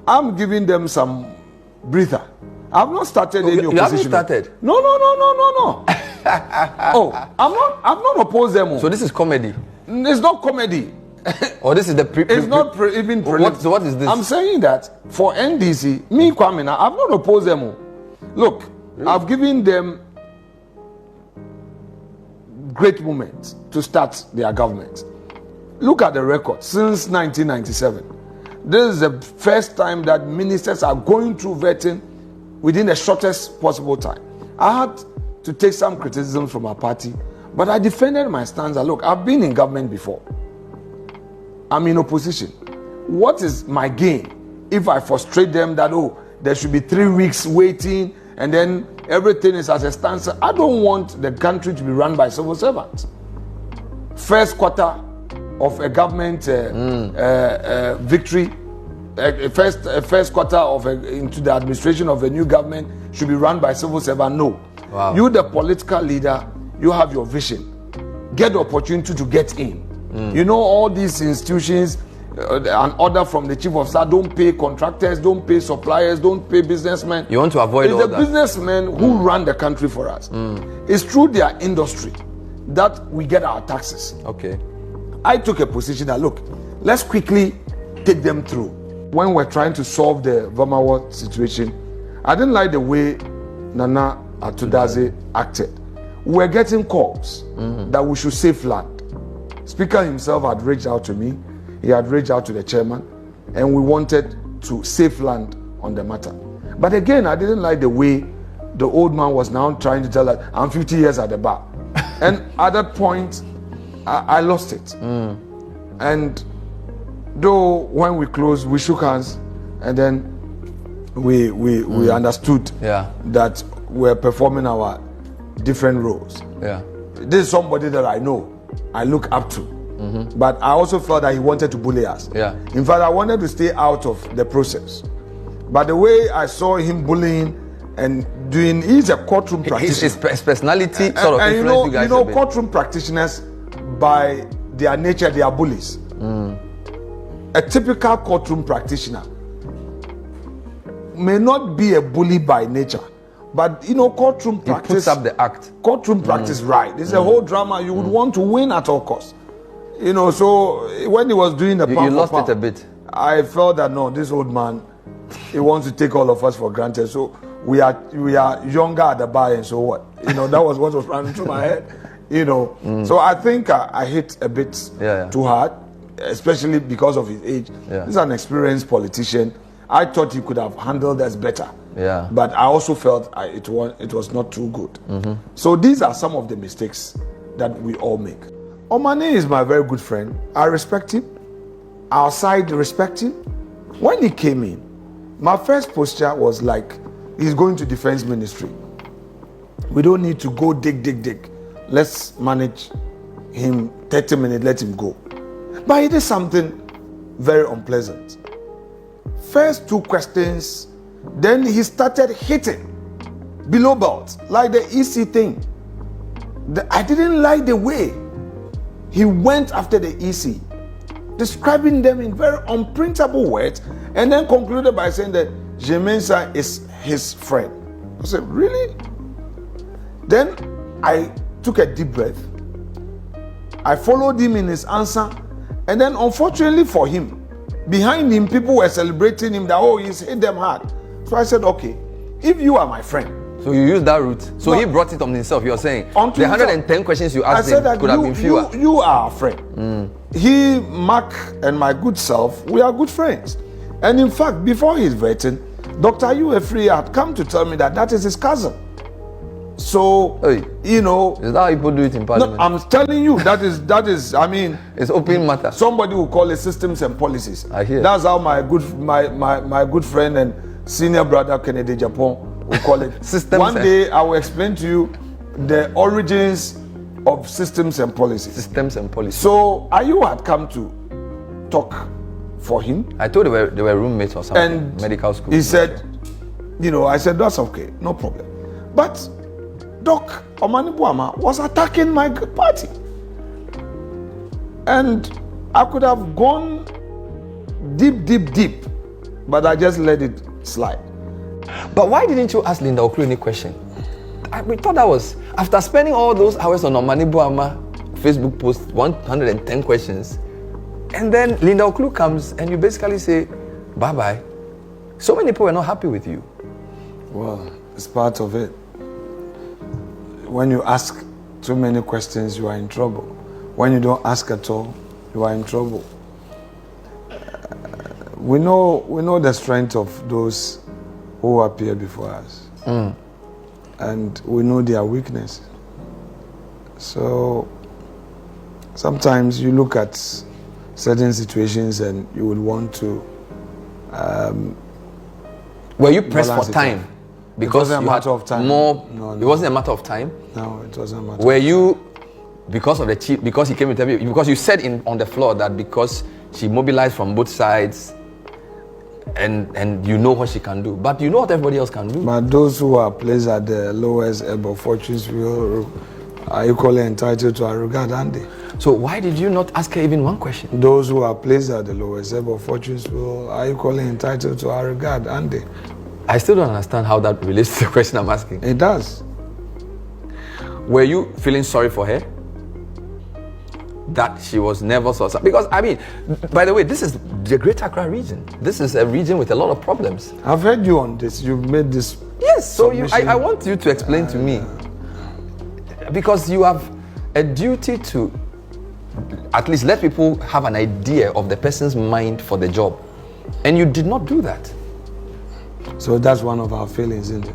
I'm giving them some breather. I've not started any opposition. You haven't started? No. Oh, I've not opposed them. So this is comedy? It's not comedy. Or this is the It's not even so what is this? I'm saying that for NDC, me Kwame, I've not opposed them. Look, really? I've given them great moments to start their government. Look at the record since 1997. This is the first time that ministers are going through vetting within the shortest possible time. I had to take some criticism from our party, but I defended my stance that, look, I've been in government before. I'm in opposition. What is my gain if I frustrate them that, oh, there should be 3 weeks waiting and then everything is as a standstill? I don't want the country to be run by civil servants. First quarter of a government victory, first quarter of into the administration of a new government should be run by civil servant. No. Wow. You, the political leader, you have your vision. Get the opportunity to get in. You know, all these institutions, an order from the chief of staff, don't pay contractors, don't pay suppliers, don't pay businessmen. You want to avoid all that? It's the businessmen who run the country for us. It's through their industry that we get our taxes. Okay. I took a position that, look, let's quickly take them through. When we're trying to solve the Vamawa situation, I didn't like the way Nana Atudaze acted. We're getting calls that we should save land. Speaker himself had reached out to me. He had reached out to the chairman, and we wanted to save land on the matter. But again, I didn't like the way the old man was now trying to tell us, I'm 50 years at the bar. And at that point, I lost it. And though when we closed, we shook hands, and then we understood that we're performing our different roles. Yeah. This is somebody that I know, I look up to. But I also felt that he wanted to bully us. Yeah. In fact, I wanted to stay out of the process. But the way I saw him bullying and doing, he's a courtroom practitioner. His personality sort of influenced you guys. You know, courtroom practitioners, by their nature, they are bullies. A typical courtroom practitioner may not be a bully by nature, but you know, courtroom practice. He puts up the act. Courtroom practice, right? It's a whole drama. You would want to win at all costs. You know, so when he was doing the you lost it a bit. I felt that no, this old man, he wants to take all of us for granted. So we are younger at the bar, and so what? You know, that was what was running through my head. You know, so I think I hit a bit too hard, especially because of his age. He's an experienced politician. I thought he could have handled us better. But I also felt it was not too good. So these are some of the mistakes that we all make. Omane is my very good friend. I respect him. Our side respect him. When he came in, my first posture was like, he's going to defense ministry. We don't need to go dig. Let's manage him 30 minutes, let him go. But he did something very unpleasant. First 2 questions, then he started hitting below belt, like the EC thing. I didn't like the way he went after the EC, describing them in very unprintable words, and then concluded by saying that Jemensa is his friend. I said, really? Then I took a deep breath. I followed him in his answer, and then unfortunately for him, behind him, people were celebrating him that, oh, he's hit them hard. So I said, okay, if you are my friend. So you used that route. So he brought it on himself, you're saying. The 110 questions you asked him could have been fewer. You are a friend. He, Mark, and my good self, we are good friends. And in fact, before his vetting, Dr. Uefri had come to tell me that is his cousin. So, you know. Is that how people do it in Parliament? No, I'm telling you, that is, I mean. It's open matter. Somebody will call it systems and policies. I hear. That's how my good friend and senior brother Kennedy Japan will call it. Systems. One day I will explain to you the origins of systems and policies. Systems and policies. So Ayu had come to talk for him. I told they were roommates or something. And medical school. He said, you know, I said, that's okay, no problem. But Doc Omani Buama was attacking my party. And I could have gone deep but I just let it slide. But why didn't you ask Linda Okru any question? We thought that was, after spending all those hours on Omani Boama Facebook post, 110 questions, and then Linda Okru comes and you basically say, bye-bye. So many people were not happy with you. Well, it's part of it. When you ask too many questions, you are in trouble. When you don't ask at all, you are in trouble. We know the strength of those who appear before us. And we know their weakness. So sometimes you look at certain situations and you would want to were you pressed for time? Because it wasn't a matter of time. It wasn't a matter of time? No, it wasn't a matter Were you, because of the chief, because he came to tell you, because you said on the floor that because she mobilized from both sides and you know what she can do, but you know what everybody else can do. But those who are placed at the lowest ebb of fortunes are equally entitled to our regard, aren't they? So why did you not ask her even one question? Those who are placed at the lowest ebb of fortunes are equally entitled to our regard, aren't they? I still don't understand how that relates to the question I'm asking. It does. Were you feeling sorry for her? That she was never so... Because, I mean, by the way, this is the Greater Accra region. This is a region with a lot of problems. I've heard you on this. You've made this... Yes, so I want you to explain to me. Because you have a duty to at least let people have an idea of the person's mind for the job. And you did not do that. So that's one of our failings, isn't it?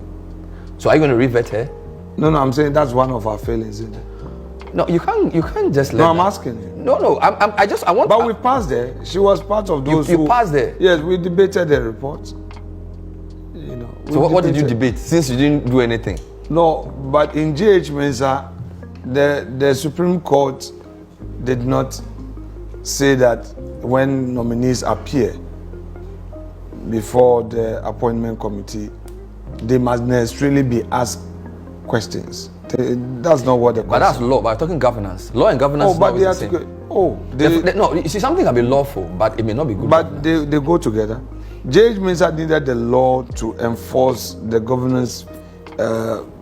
So are you going to revert her? No, I'm saying that's one of our failings, isn't it? No, you can't just let. No, I'm asking you. No, I want. But we passed there. She was part of those you passed there. Yes, we debated the report. You know. So what did you debate? Since you didn't do anything. No, but in GH Mensa, the Supreme Court did not say that when nominees appear before the appointment committee, they must necessarily be asked questions. That's not what the question. But that's law. But I'm talking governance. Law and governance. Oh, but they are the same. No, you see, something can be lawful, but it may not be good. But they go together. JH Mensa needed the law to enforce the governance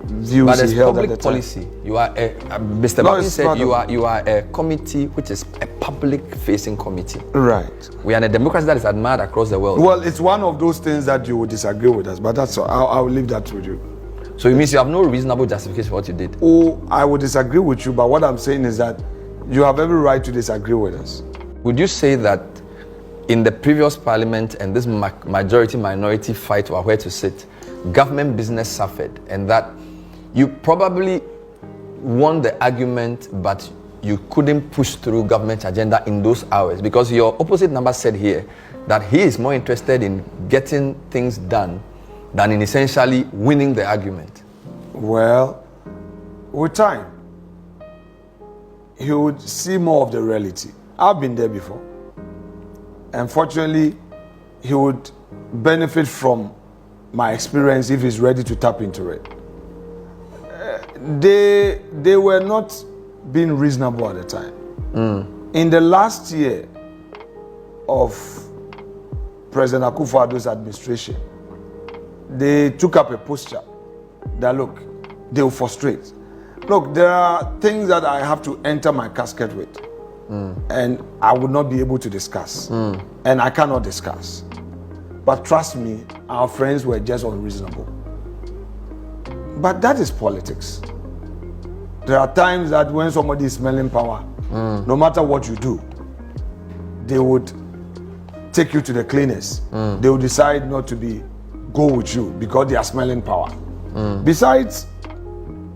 views but he held public at the time. policy. You are Mr. Markin said you are a committee which is a public-facing committee. Right. We are in a democracy that is admired across the world. Well, it's one of those things that you would disagree with us, but that's all. I'll leave that with you. So it means you have no reasonable justification for what you did? Oh, I would disagree with you, but what I'm saying is that you have every right to disagree with us. Would you say that in the previous parliament and this majority-minority fight were where to sit, government business suffered, and that you probably won the argument, but you couldn't push through government agenda in those hours? Because your opposite number said here that he is more interested in getting things done than in essentially winning the argument. Well, with time, he would see more of the reality. I've been there before. Unfortunately, he would benefit from my experience if he's ready to tap into it. They were not being reasonable at the time. In the last year of President Akufo-Addo's administration, they took up a posture that, look, they will frustrate. Look, there are things that I have to enter my casket with, and I would not be able to discuss, and I cannot discuss. But trust me, our friends were just unreasonable. But that is politics. There are times that when somebody is smelling power, no matter what you do, they would take you to the cleaners. They will decide not to go with you because they are smelling power. Besides,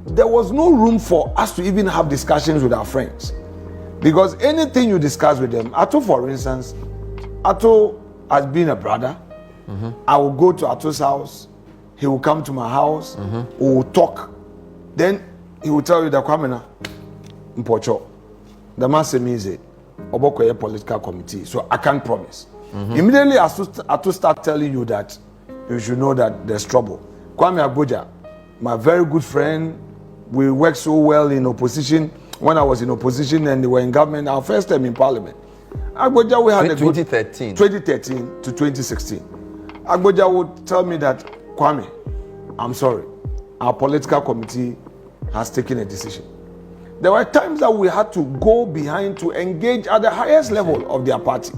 there was no room for us to even have discussions with our friends. Because anything you discuss with them, Ato, for instance, Ato has been a brother. I will go to Ato's house. He will come to my house. We will talk. Then he will tell you that Kwamena Mpocho, the man said me is a Obokoye political committee, so I can't promise. Immediately Ato start telling you that you should know that there's trouble. Kwame Agboja, my very good friend, we worked so well in opposition. When I was in opposition and they were in government, our first time in parliament, Agboja, we had 2013 to 2016. Agboja would tell me that, Kwame, I'm sorry, our political committee has taken a decision. There were times that we had to go behind to engage at the highest level of their party.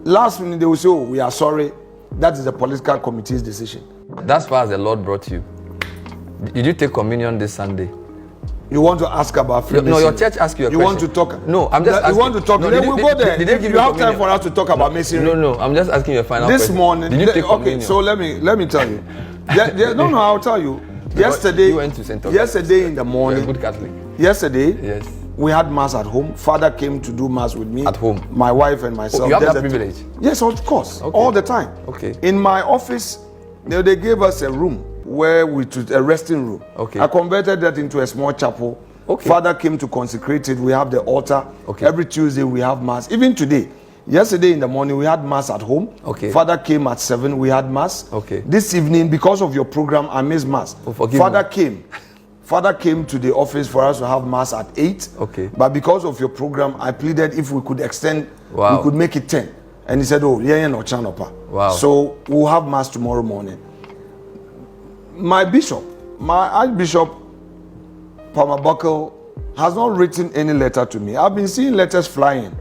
Last minute they will say, oh, we are sorry, that is the political committee's decision. That's far as the Lord brought you. Did you take communion this Sunday? You want to ask about Freemasonry? No, your church asked you a question. You want to talk? No, I'm just asking. You want to talk? No, Then we'll go there. Did they give you have communion? time for us to talk about Masonry? No, I'm just asking you a final this question. Morning, did you take communion? Okay, so let me tell you. No, I'll tell you. Yesterday, you went to St. Augustine. Yesterday in the morning, you're a good Catholic. Yesterday, yes, we had mass at home. Father came to do mass with me. At home? My wife and myself. Oh, you have that privilege? Yes, of course. Okay. All the time. Okay. In my office, they gave us a room where we took a resting room. Okay. I converted that into a small chapel. Okay. Father came to consecrate it. We have the altar. Okay. Every Tuesday we have mass. Even today. Yesterday in the morning we had mass at home. Okay. Father came at 7. We had mass. Okay. This evening, because of your program, I missed mass. Oh, forgive Father me. came. Father came to the office for us to have mass at 8. Okay. But because of your program, I pleaded if we could extend, wow, we could make it 10. And he said, oh, yeah, no chanopa. Wow. So we'll have mass tomorrow morning. My bishop, my Archbishop Palmer Buckle, has not written any letter to me. I've been seeing letters flying.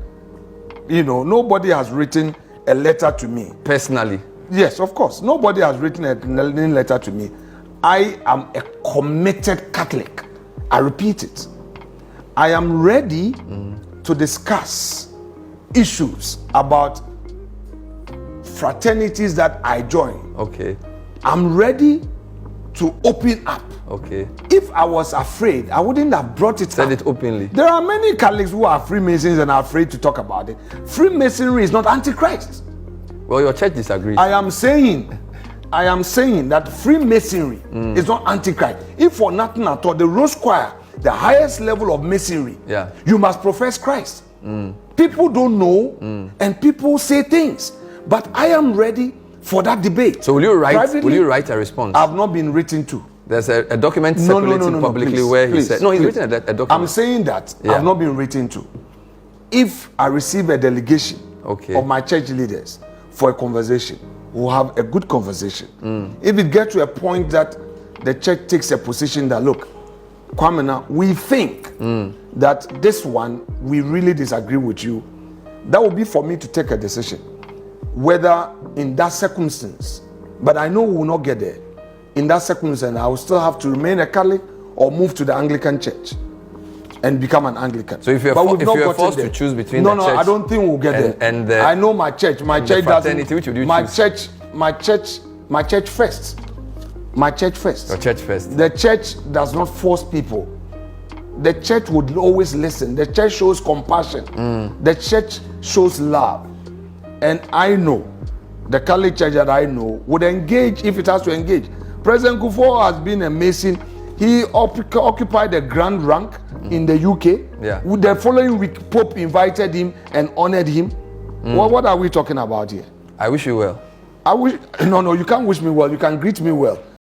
You know, nobody has written a letter to me. Personally? Yes, of course. Nobody has written a letter to me. I am a committed Catholic. I repeat it. I am ready to discuss issues about fraternities that I join. Okay. I'm ready to open up. Okay. If I was afraid, I wouldn't have brought it up. Said it openly. There are many Catholics who are Freemasons and are afraid to talk about it. Freemasonry is not Antichrist. Well, your church disagrees. I am saying that Freemasonry is not Antichrist. If for nothing at all, the Rose Choir, the highest level of Masonry, you must profess Christ. People don't know, and people say things. But I am ready for that debate. So will you write? Privately, will you write a response? I've not been written to. There's a document circulating publicly where he said. No, he's written a document. I'm saying that I've not been written to. If I receive a delegation of my church leaders for a conversation, we'll have a good conversation. If it gets to a point that the church takes a position that, look, Kwame, we think that this one, we really disagree with you, that will be for me to take a decision. Whether in that circumstance, but I know we will not get there. In that circumstance, I will still have to remain a Catholic or move to the Anglican church and become an Anglican. So if you're forced to choose between no, the church, I don't think we'll get there. And I know my church. My church doesn't. Which would you choose? My church first. My church first. Your church first. The church does not force people. The church would always listen. The church shows compassion. The church shows love. And I know, the Catholic Church that I know would engage if it has to engage. President Kufuor has been a Mason. He occupied a grand rank in the UK. Yeah. The following week, Pope invited him and honored him. Well, what are we talking about here? I wish you well. No, you can't wish me well. You can greet me well.